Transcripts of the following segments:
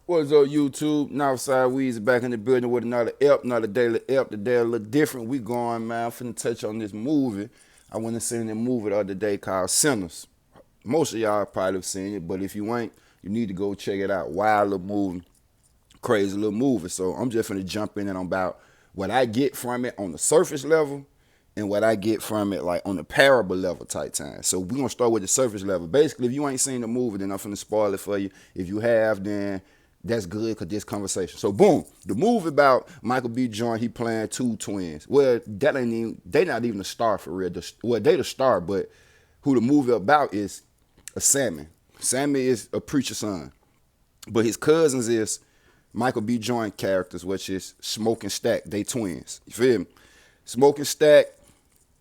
What's up, YouTube? Northside Weeds back in the building with another another daily Today a little different. We going, man. I'm finna touch on this movie. I went and seen a movie the other day called Sinners. Most of y'all probably have seen it, but if you ain't, you need to go check it out. Wild little movie, crazy little movie. So I'm just finna jump in and about what I get from it on the surface level and what I get from it like on the parable level type time. So we're gonna start with the surface level. Basically, if you ain't seen the movie, then I'm finna spoil it for you. If you have, then that's good because this conversation. So boom, the movie about Michael B. Jordan, he playing two twins. Well, that ain't even they not even a star for real. Well, they the star, but who the movie about is a Sammy. Sammy is a preacher's son. But his cousins is Michael B. Jordan characters, which is Smoke and Stack. They twins. You feel me? Smoke and Stack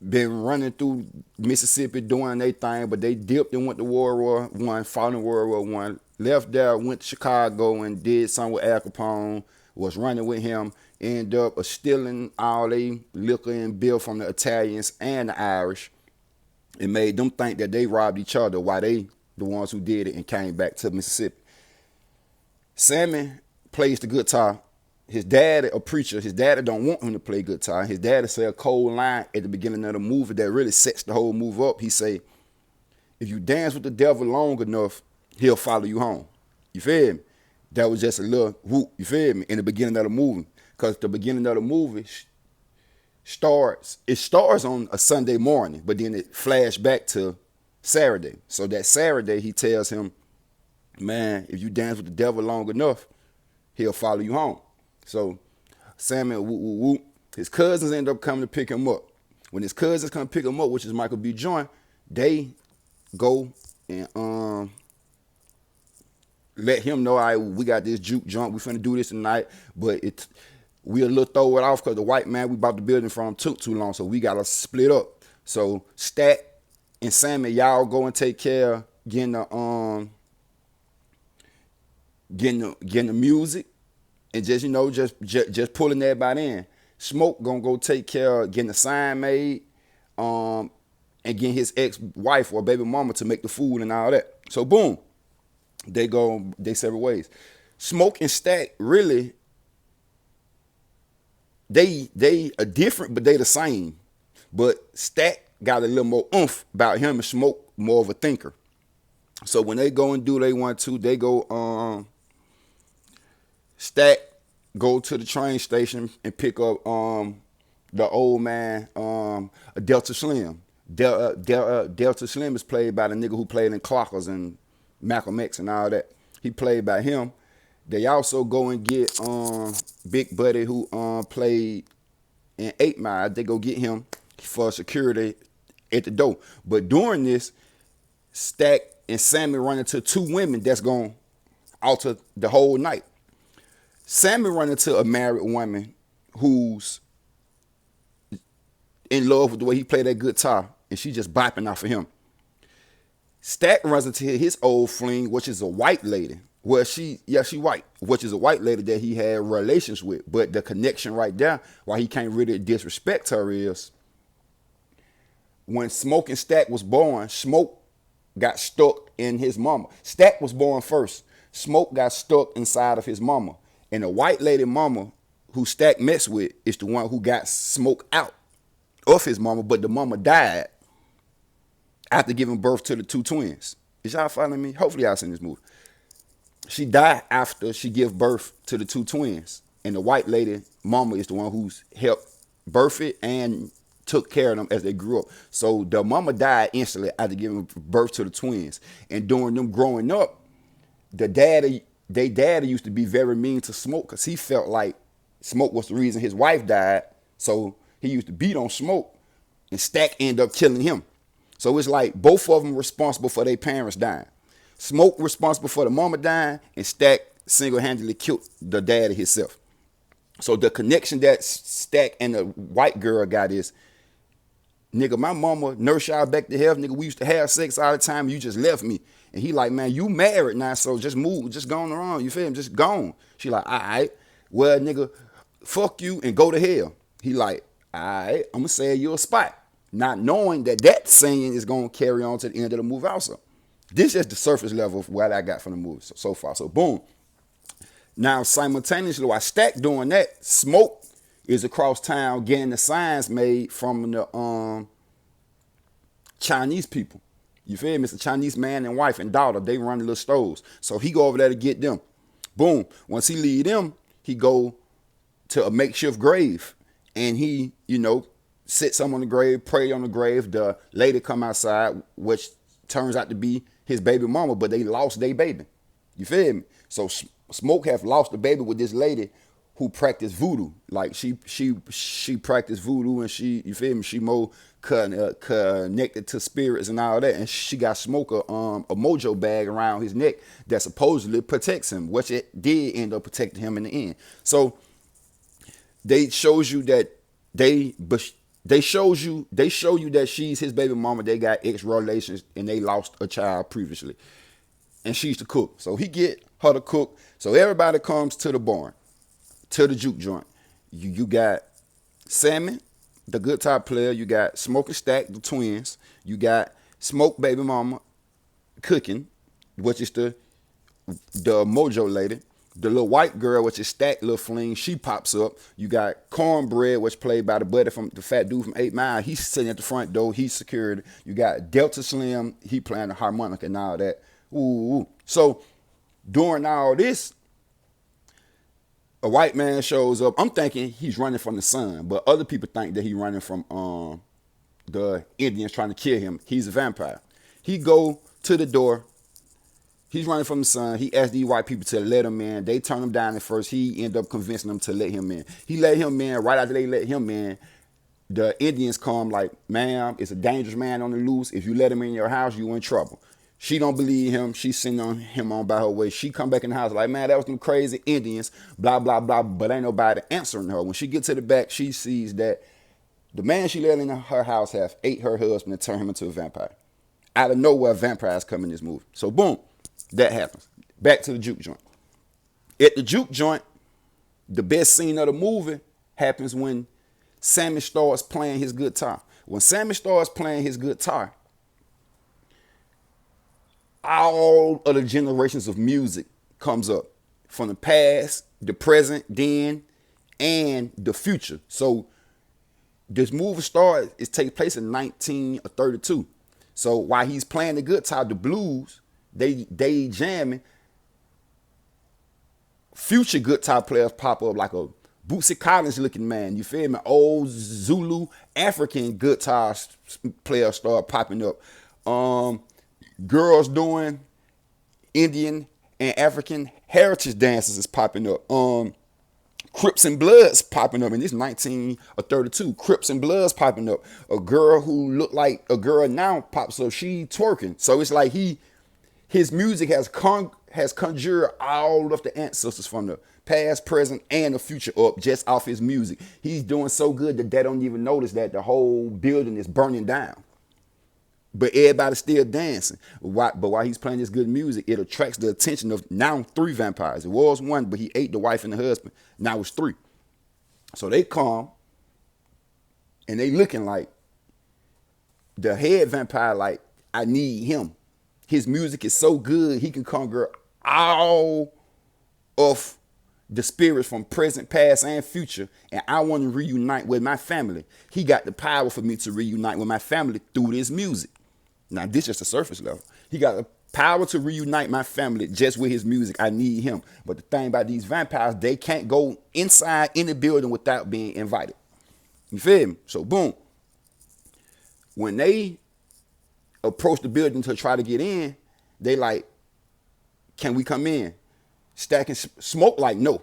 been running through Mississippi doing their thing, but they dipped and went to World War One, fought in World War One, left there, went to Chicago and did something with Al Capone, was running with him, ended up stealing all they liquor and beer from the Italians and the Irish. It made them think that they robbed each other while they the ones who did it and came back to Mississippi. Sammy plays the guitar. His dad, a preacher, his daddy don't want him to play guitar. His daddy say a cold line at the beginning of the movie that really sets the whole movie up. He say, if you dance with the devil long enough, he'll follow you home. You feel me? That was just a little whoop, you feel me, in the beginning of the movie. Because the beginning of the movie starts on a Sunday morning, but then it flashed back to Saturday. So that Saturday, he tells him, man, if you dance with the devil long enough, he'll follow you home. So Samuel, whoop, whoop, whoop. His cousins end up coming to pick him up. When his cousins come pick him up, which is Michael B. Jordan, they go and let him know, all right, we got this juke joint, we finna do this tonight, but we'll little throw it off because the white man we bought the building from took too long, so we gotta split up. So Stack and Sammy, y'all go and take care of getting the music and just pulling everybody in. Smoke gonna go take care of getting the sign made, and getting his ex-wife or baby mama to make the food and all that. So boom, they separate ways. Smoke and Stack really they are different, but they the same. But Stack got a little more oomph about him and Smoke more of a thinker. So when they go and do they want to, they go Stack go to the train station and pick up the old man, Delta Slim. Delta Slim is played by the nigga who played in Clockers and Malcolm X and all that. He played by him. They also go and get Big Buddy who played in 8 Mile. They go get him for security at the door. But during this, Stack and Sammy run into two women that's going to alter the whole night. Sammy run into a married woman who's in love with the way he played that guitar, and she just bopping off of him. Stack runs into his old fling, which is a white lady. Well, she white, which is a white lady that he had relations with. But the connection right there, why he can't really disrespect her is when Smoke and Stack was born, Smoke got stuck in his mama. Stack was born first. Smoke got stuck inside of his mama. And the white lady mama who Stack messed with is the one who got Smoke out of his mama, but the mama died after giving birth to the two twins. Is y'all following me? Hopefully y'all seen this movie. She died after she gave birth to the two twins. And the white lady mama is the one who's helped birth it and took care of them as they grew up. So the mama died instantly after giving birth to the twins. And during them growing up, their daddy used to be very mean to Smoke because he felt like Smoke was the reason his wife died. So he used to beat on Smoke, and Stack ended up killing him. So it's like both of them responsible for their parents dying. Smoke responsible for the mama dying, and Stack single-handedly killed the daddy himself. So the connection that Stack and the white girl got is, nigga, my mama nursed y'all back to health. Nigga, we used to have sex all the time. You just left me. And he like, man, you married now, so just move. Just go on around. You feel him? Just gone. She like, all right. Well, nigga, fuck you and go to hell. He like, all right, I'm going to say you a spot. Not knowing that scene is going to carry on to the end of the movie also. This is the surface level of what I got from the movie so far. So boom. Now, simultaneously, while Stack doing that, Smoke is across town getting the signs made from the Chinese people. You feel me? It's a Chinese man and wife and daughter. They run the little stores. So he go over there to get them. Boom. Once he leave them, he go to a makeshift grave. And he, sit some on the grave, pray on the grave. The lady come outside, which turns out to be his baby mama, but they lost their baby. You feel me? So Smoke have lost the baby with this lady who practiced voodoo. Like she practiced voodoo, and you feel me? She more connected to spirits and all that. And she got Smoke a mojo bag around his neck that supposedly protects him, which it did end up protecting him in the end. So they shows you that they show you that she's his baby mama. They got ex relations and they lost a child previously, and she's the cook. So he get her to cook. So everybody comes to the barn, to the juke joint. You got Sammy, the guitar player. You got Smoke and Stack, the twins. You got Smoke baby mama cooking, which is the mojo lady. The little white girl, which is Stack little fling, she pops up. You got Cornbread, which played by the buddy from the fat dude from 8 Mile. He's sitting at the front door. He's secured. You got Delta Slim. He playing the harmonica and all that. Ooh. So during all this, a white man shows up. I'm thinking he's running from the sun, but other people think that he's running from the Indians trying to kill him. He's a vampire. He go to the door. He's running from the sun. He asked these white people to let him in. They turn him down at first. He ended up convincing them to let him in. He let him in. Right after they let him in, the Indians come like, ma'am, it's a dangerous man on the loose. If you let him in your house, you in trouble. She don't believe him. She's sending him on by her way. She come back in the house like, man, that was them crazy Indians, blah, blah, blah. But ain't nobody answering her. When she gets to the back, she sees that the man she let in her house have ate her husband and turned him into a vampire. Out of nowhere, vampires come in this movie. So boom. That happens. Back to the juke joint. At the juke joint, the best scene of the movie happens when Sammy starts playing his guitar. When Sammy starts playing his guitar, all of the generations of music comes up. From the past, the present, then, and the future. So this movie it takes place in 1932. So while he's playing the guitar, the blues, they jamming. Future guitar players pop up like a Bootsy Collins looking man. You feel me? Old Zulu African guitar players start popping up. Girls doing Indian and African heritage dances is popping up. Crips and Bloods popping up. In this 1932, Crips and Bloods popping up. A girl who looked like a girl now pops up. She twerking. So it's like his music has conjured all of the ancestors from the past, present, and the future up just off his music. He's doing so good that they don't even notice that the whole building is burning down. But everybody's still dancing. But while he's playing this good music, it attracts the attention of now 3 vampires. It was 1, but he ate the wife and the husband. Now it's 3. So they come, and they looking like the head vampire like, I need him. His music is so good, he can conquer all of the spirits from present, past, and future. And I want to reunite with my family. He got the power for me to reunite with my family through this music. Now, this is just the surface level. He got the power to reunite my family just with his music. I need him. But the thing about these vampires, they can't go inside any building without being invited. You feel me? So, boom. When they approach the building to try to get in, they like, can we come in? Stack and Smoke like, no.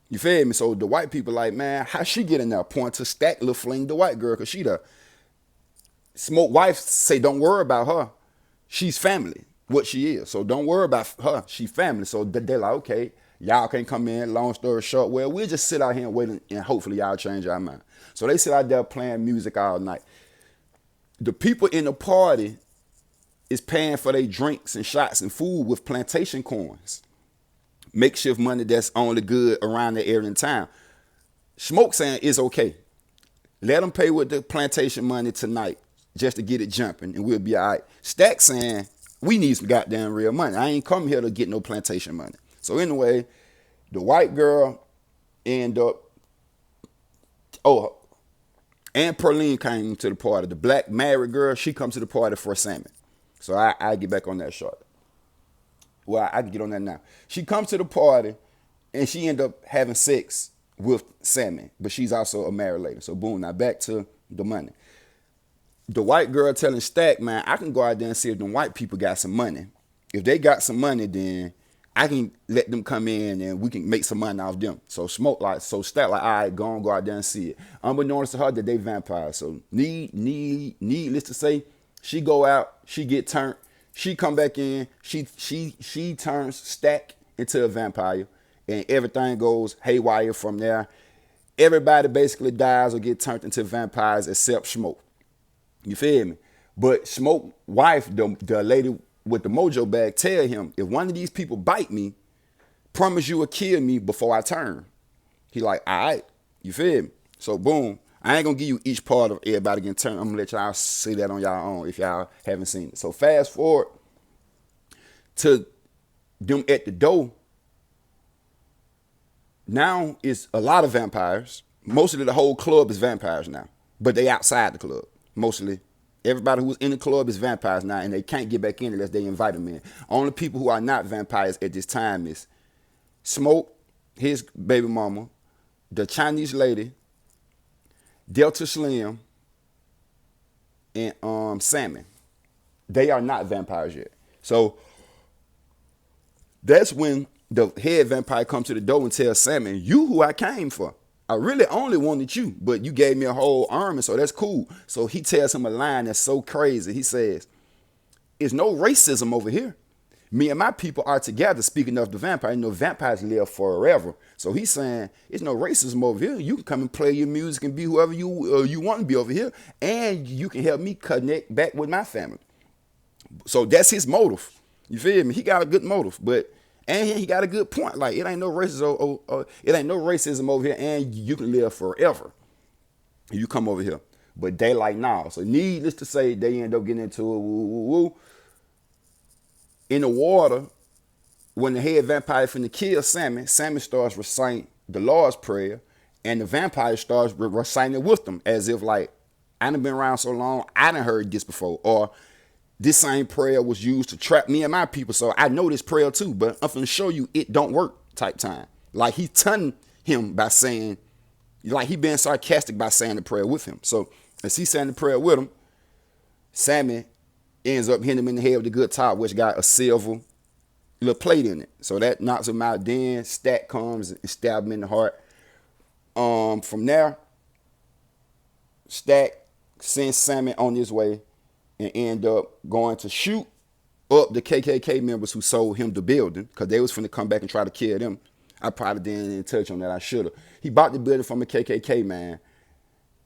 You feel me? So the white people like, man, how she get in there? Point to Stack, little fling the white girl, because she the Smoke wife say, don't worry about her. She's family, what she is. So don't worry about her. She family. So they're like, okay, y'all can't come in. Long story short, well, we'll just sit out here and wait, and hopefully y'all change our mind. So they sit out there playing music all night. The people in the party is paying for their drinks and shots and food with plantation coins. Makeshift money that's only good around the area in town. Smoke saying it's okay. Let them pay with the plantation money tonight just to get it jumping, and we'll be all right. Stack saying, we need some goddamn real money. I ain't come here to get no plantation money. So anyway, The white girl end up, oh, and Perlene came to the party. The black married girl, she comes to the party for Salmon. So I get back on that short. Well, I can get on that now. She comes to the party and she end up having sex with Salmon, but she's also a married lady. So boom, now back to the money. The white girl telling Stack, man, I can go out there and see if the white people got some money. If they got some money, then I can let them come in and we can make some money off them. So Stack like, all right, go out there and see it. Unbeknownst to her that they vampires. So needless to say, she go out, she get turned, she come back in, she turns Stack into a vampire, and everything goes haywire from there. Everybody basically dies or get turned into vampires except Smoke. You feel me? But Smoke wife, the lady with the mojo bag, tell him, if one of these people bite me, promise you will kill me before I turn. He like, all right. You feel me? So boom. I ain't gonna give you each part of everybody getting turned. I'm gonna let y'all see that on y'all own if y'all haven't seen it. So fast forward to them at the door. Now it's a lot of vampires. Mostly the whole club is vampires now. But they outside the club. Mostly everybody who's in the club is vampires now, and they can't get back in unless they invite them in. Only people who are not vampires at this time is Smoke, his baby mama, the Chinese lady, Delta Slim, and Salmon. They are not vampires yet. So that's when the head vampire comes to the door and tells Salmon, you who I came for. I really only wanted you, but you gave me a whole army, so that's cool. So he tells him a line that's so crazy. He says, "It's no racism over here. Me and my people are together." Speaking of the vampire, you know, vampires live forever. So he's saying, it's no racism over here. You can come and play your music and be whoever you want to be over here, and you can help me connect back with my family. So that's his motive. You feel me? He got a good motive, and he got a good point. Like, it ain't no racism. It ain't no racism over here, and you can live forever. You come over here, but they like, nah. So needless to say, they end up getting into it. Woo. In the water, when the head vampire finna kill Salmon starts reciting the Lord's Prayer, and the vampire starts reciting it with them, as if like, I done been around so long, I done heard this before, or this same prayer was used to trap me and my people, so I know this prayer too, but I'm finna show you it don't work type time. Like, he taunting him by saying, like, he being sarcastic by saying the prayer with him. So as he saying the prayer with him, Salmon ends up hitting him in the head with the good top, which got a silver little plate in it. So that knocks him out. Then Stack comes and stab him in the heart. From there, Stack sends Salmon on his way and end up going to shoot up the KKK members who sold him the building, because they was finna come back and try to kill them. I probably didn't touch on that. I should have. He bought the building from a KKK man,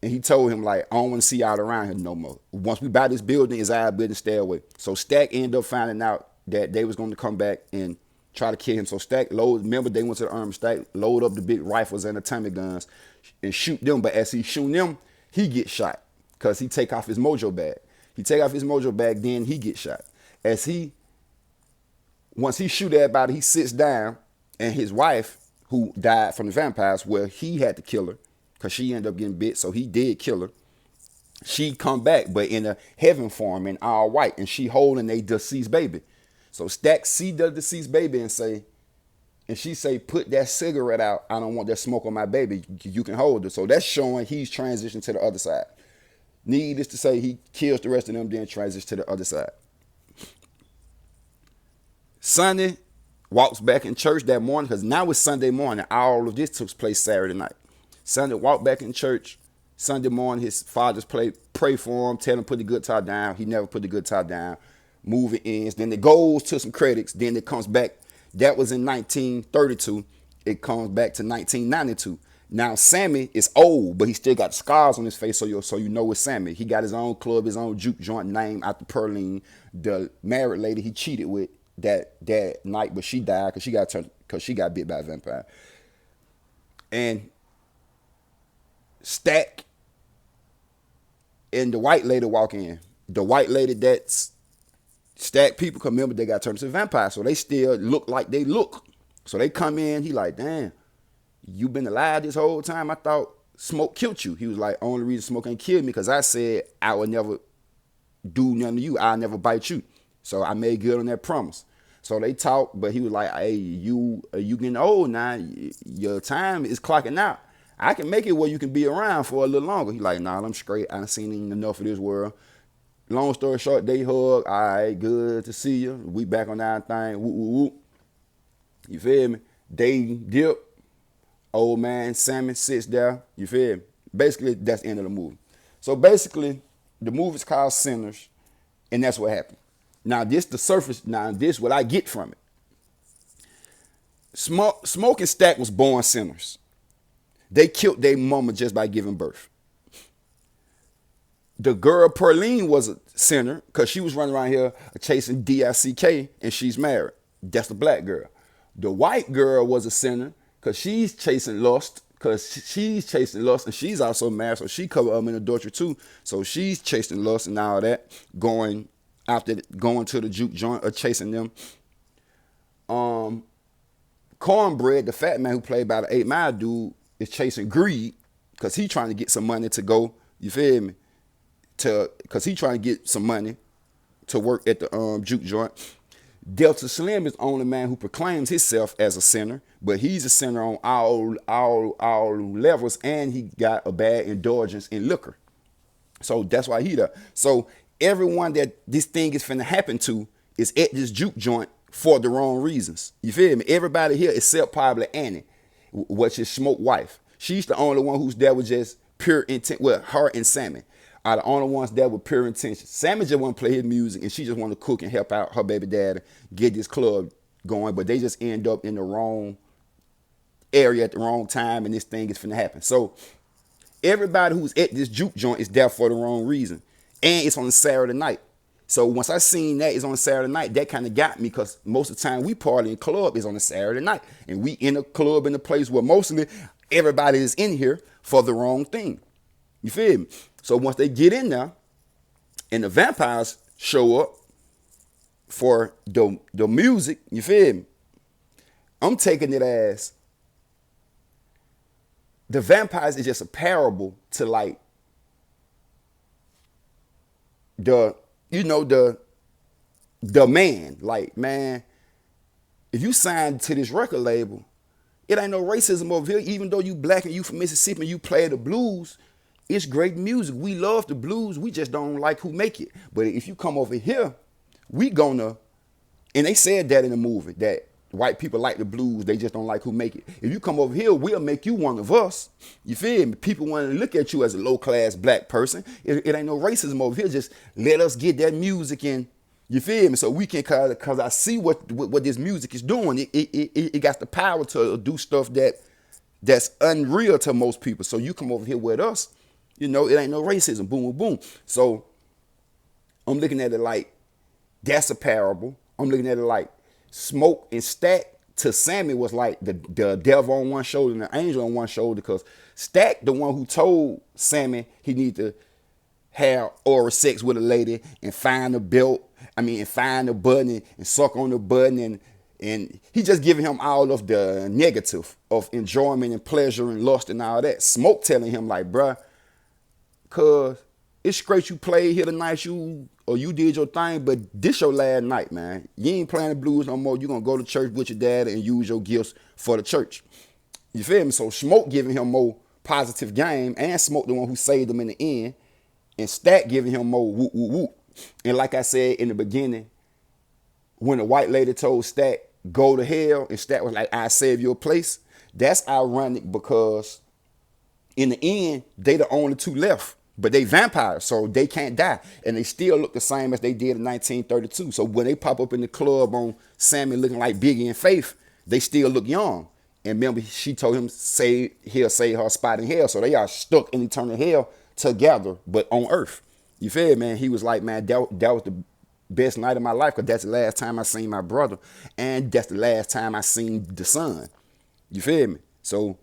and he told him, like, I don't want to see y'all around here no more. Once we buy this building, it's our building, stay away. So Stack ended up finding out that they was going to come back and try to kill him. So Stack remember they went to the army, Stack load up the big rifles and atomic guns and shoot them. But as he shooting them, he gets shot because he take off his mojo bag. He take off his mojo bag, then he gets shot. Once he shoot everybody, he sits down, and his wife, who died from the vampires, well, he had to kill her because she ended up getting bit, so he did kill her. She come back, but in a heaven form, in all white, and she holding a deceased baby. So Stack see the deceased baby and she say, put that cigarette out. I don't want that smoke on my baby. You can hold it. So that's showing he's transitioned to the other side. Needless to say, he kills the rest of them, then transitions to the other side. Sunday walks back in church that morning, because now it's Sunday morning. All of this took place Saturday night. Sunday walked back in church. Sunday morning, his fathers pray for him, tell him put the guitar down. He never put the guitar down. Movie ends. Then it goes to some credits. Then it comes back. That was in 1932. It comes back to 1992. Now, Sammy is old, but he still got scars on his face, so you know it's Sammy. He got his own club, his own juke joint named after Perlene, the married lady he cheated with that night, but she died because she got bit by a vampire. And Stack and the white lady walk in. The white lady that's Stack people, remember, they got turned into vampires, so they still look like they look. So they come in, he like, damn, you been alive this whole time? I thought Smoke killed you. He was like, only reason Smoke ain't killed me because I said I would never do nothing to you. I'll never bite you. So I made good on that promise. So they talked, but he was like, hey, you getting old now. Your time is clocking out. I can make it where you can be around for a little longer. He like, nah, I'm straight. I done seen enough of this world. Long story short, they hug. All right, good to see you. We back on that thing. Whoop, whoop, whoop. You feel me? They dip. Old man Sammy sits there. You feel me? Basically, that's the end of the movie. So basically, the movie's called Sinners, and that's what happened. Now, this the surface. Now, this what I get from it. Smoke and Stack was born sinners. They killed their mama just by giving birth. The girl Perline was a sinner because she was running around here chasing DICK and she's married. That's the black girl. The white girl was a sinner because she's chasing lust and she's also married, so she covered up in adultery too. So she's chasing lust and all that, going to the juke joint or chasing them. Cornbread, the fat man who played by the 8 Mile dude, is chasing greed because he trying to get some money to go. You feel me? Because he trying to get some money to work at the juke joint. Delta Slim is the only man who proclaims himself as a sinner, but he's a sinner on all levels, and he got a bad indulgence in liquor. So that's why he there. So everyone that this thing is finna happen to is at this juke joint for the wrong reasons. You feel me? Everybody here except probably Annie, which is Smoke wife. She's the only one who's there with just pure intent. Well, her and Sammy are the only ones there with pure intention. Sammy just want to play his music, and she just want to cook and help out her baby daddy get this club going. But they just end up in the wrong area at the wrong time, and this thing is finna happen. So everybody who's at this juke joint is there for the wrong reason, and it's on a Saturday night. So once I seen that it's on a Saturday night, that kind of got me because most of the time we party in club is on a Saturday night, and we in a club in a place where mostly everybody is in here for the wrong thing. You feel me? So once they get in there and the vampires show up for the music, you feel me? I'm taking it as the vampires is just a parable to like the man. Like, man, if you sign to this record label, it ain't no racism over here. Even though you black and you from Mississippi and you play the blues, it's great music. We love the blues. We just don't like who make it. But if you come over here, we gonna, and they said that in the movie, that white people like the blues, they just don't like who make it. If you come over here, we'll make you one of us. You feel me? People want to look at you as a low-class black person. It ain't no racism over here. Just let us get that music in. You feel me? So we can, cause I see what this music is doing. It got the power to do stuff that's unreal to most people. So you come over here with us, it ain't no racism. Boom, boom, boom. So I'm looking at it like that's a parable. I'm looking at it like Smoke and Stack to Sammy was like the devil on one shoulder and the angel on one shoulder, because Stack, the one who told Sammy he need to have oral sex with a lady and find find the button and suck on the button, and he just giving him all of the negative of enjoyment and pleasure and lust and all that. Smoke telling him like, bruh, cause it's great you played here tonight, you did your thing, but this your last night, man. You ain't playing the blues no more. You gonna go to church with your dad and use your gifts for the church. You feel me? So Smoke giving him more positive game, and Smoke the one who saved him in the end, and Stack giving him more whoop, whoop, whoop. And like I said in the beginning, when the white lady told Stack, go to hell, and Stack was like, I save your place, that's ironic because in the end, they the only two left. But they vampires, so they can't die. And they still look the same as they did in 1932. So when they pop up in the club on Sammy looking like Biggie and Faith, they still look young. And remember, she told him he'll save her spot in hell. So they are stuck in eternal hell together, but on earth. You feel me, man? He was like, man, that was the best night of my life, because that's the last time I seen my brother. And that's the last time I seen the son. You feel me? So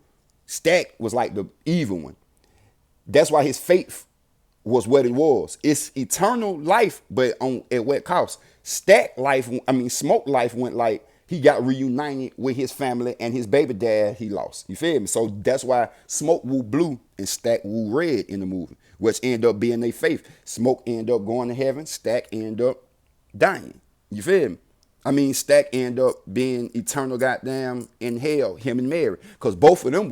Stack was like the evil one. That's why his faith was what it was. It's eternal life, but at what cost? Smoke life went like he got reunited with his family and his baby dad he lost. You feel me? So that's why Smoke woo blue and Stack woo red in the movie, which end up being their faith. Smoke end up going to heaven, Stack end up dying. You feel me? I mean, Stack end up being eternal goddamn in hell, him and Mary. Because both of them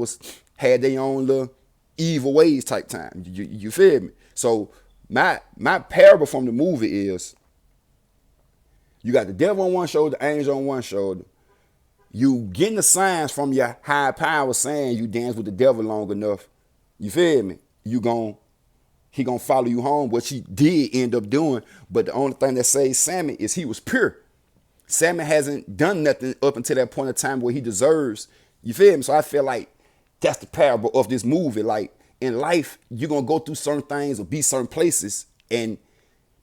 had their own little evil ways type time. You feel me? So my parable from the movie is, you got the devil on one shoulder, angel on one shoulder. You getting the signs from your high power saying you dance with the devil long enough. You feel me? He gonna follow you home, which he did end up doing. But the only thing that saves Sammy is he was pure. Sammy hasn't done nothing up until that point of time where he deserves. You feel me? So I feel like that's the parable of this movie. Like in life, you're gonna go through certain things or be certain places, and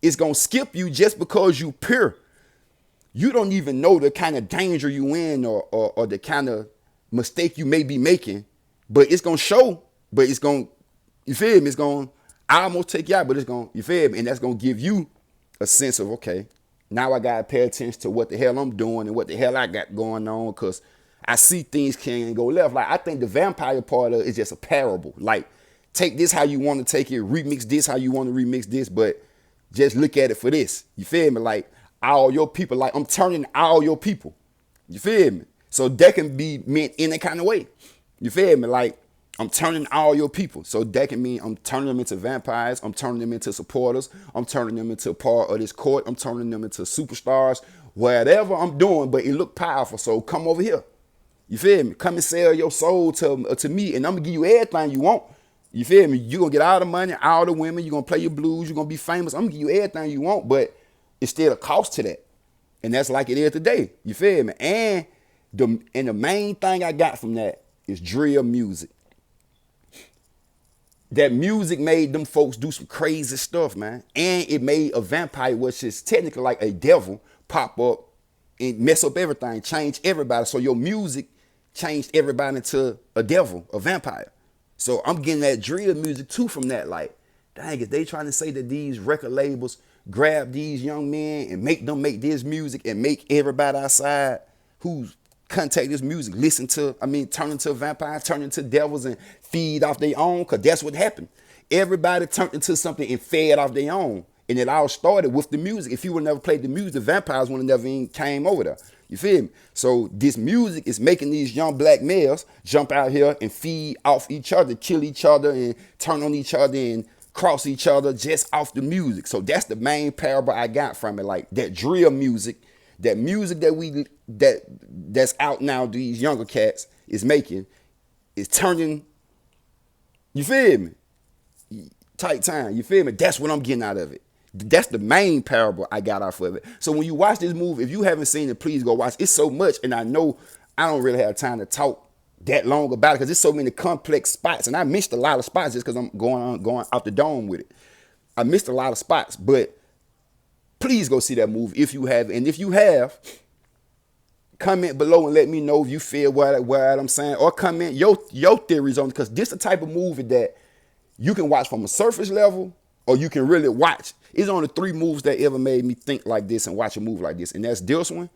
it's gonna skip you just because you pure. You don't even know the kind of danger you in or the kind of mistake you may be making, but it's gonna show. But it's gonna, you feel me? It's gonna almost take you out, but it's gonna, you feel me? And that's gonna give you a sense of, okay, now I gotta pay attention to what the hell I'm doing and what the hell I got going on, because I see things can go left. Like I think the vampire part of it is just a parable. Like take this how you want to take it, remix this how you want to remix this, but just look at it for this. You feel me? Like all your people, like I'm turning all your people. You feel me? So that can be meant in a kind of way. You feel me? Like I'm turning all your people. So that can mean I'm turning them into vampires. I'm turning them into supporters. I'm turning them into a part of this court. I'm turning them into superstars. Whatever I'm doing, but it look powerful. So come over here. You feel me? Come and sell your soul to me, and I'm gonna give you everything you want. You feel me? You're gonna get all the money, all the women. You're gonna play your blues. You're gonna be famous. I'm gonna give you everything you want, but it's still a cost to that. And that's like it is today. You feel me? And the main thing I got from that is drill music. That music made them folks do some crazy stuff, man. And it made a vampire, which is technically like a devil, pop up and mess up everything, change everybody. So your music changed everybody into a devil, a vampire. So I'm getting that drill music too from that. Like, dang, if they trying to say that these record labels grab these young men and make them make this music and make everybody outside who's contact this music, turn into vampires, turn into devils and feed off their own, because that's what happened. Everybody turned into something and fed off their own. And it all started with the music. If you would never played the music, the vampires would have never even came over there. You feel me? So this music is making these young black males jump out here and feed off each other, kill each other, and turn on each other and cross each other just off the music. So that's the main parable I got from it. Like that drill music, that music that's out now, these younger cats is making, is turning, you feel me? Tight time, you feel me? That's what I'm getting out of it. That's the main parable I got off of it. So when you watch this movie, if you haven't seen it, please go watch. It's so much, and I know I don't really have time to talk that long about it because there's so many complex spots, and I missed a lot of spots just because I'm going out the dome with it. I missed a lot of spots, but please go see that movie if you have. And if you have, comment below and let me know if you feel what I'm saying, or comment your theories on it, because this is the type of movie that you can watch from a surface level or you can really watch. It's only 3 movies that ever made me think like this and watch a movie like this, and that's this one,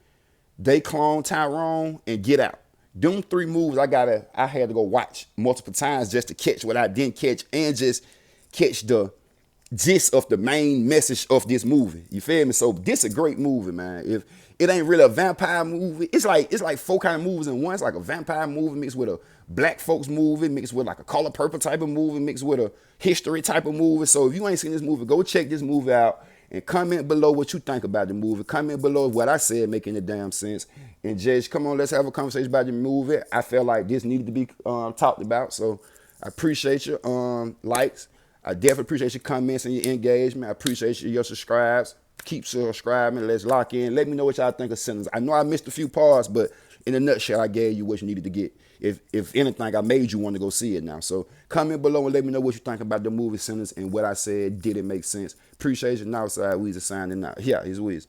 They Clone Tyrone, and Get Out. Them 3 movies I had to go watch multiple times just to catch what I didn't catch and just catch the gist of the main message of this movie. You feel me? So this is a great movie, man. If it ain't really a vampire movie, it's like 4 kind of movies in one. It's like a vampire movie mixed with a black folks movie, mixed with like a Color Purple type of movie, mixed with a history type of movie. So if you ain't seen this movie, go check this movie out and comment below what you think about the movie. Comment below what I said making the damn sense. And just come on, let's have a conversation about the movie. I felt like this needed to be talked about. So I appreciate your likes. I definitely appreciate your comments and your engagement. I appreciate your subscribes. Keep subscribing. Let's lock in. Let me know what y'all think of Sinners. I know I missed a few parts, but in a nutshell, I gave you what you needed to get. If anything, I made you want to go see it now. So comment below and let me know what you think about the movie Sinners and what I said. Did it make sense? Appreciate you. Now, Weezy signing out. Yeah, it's Weezy.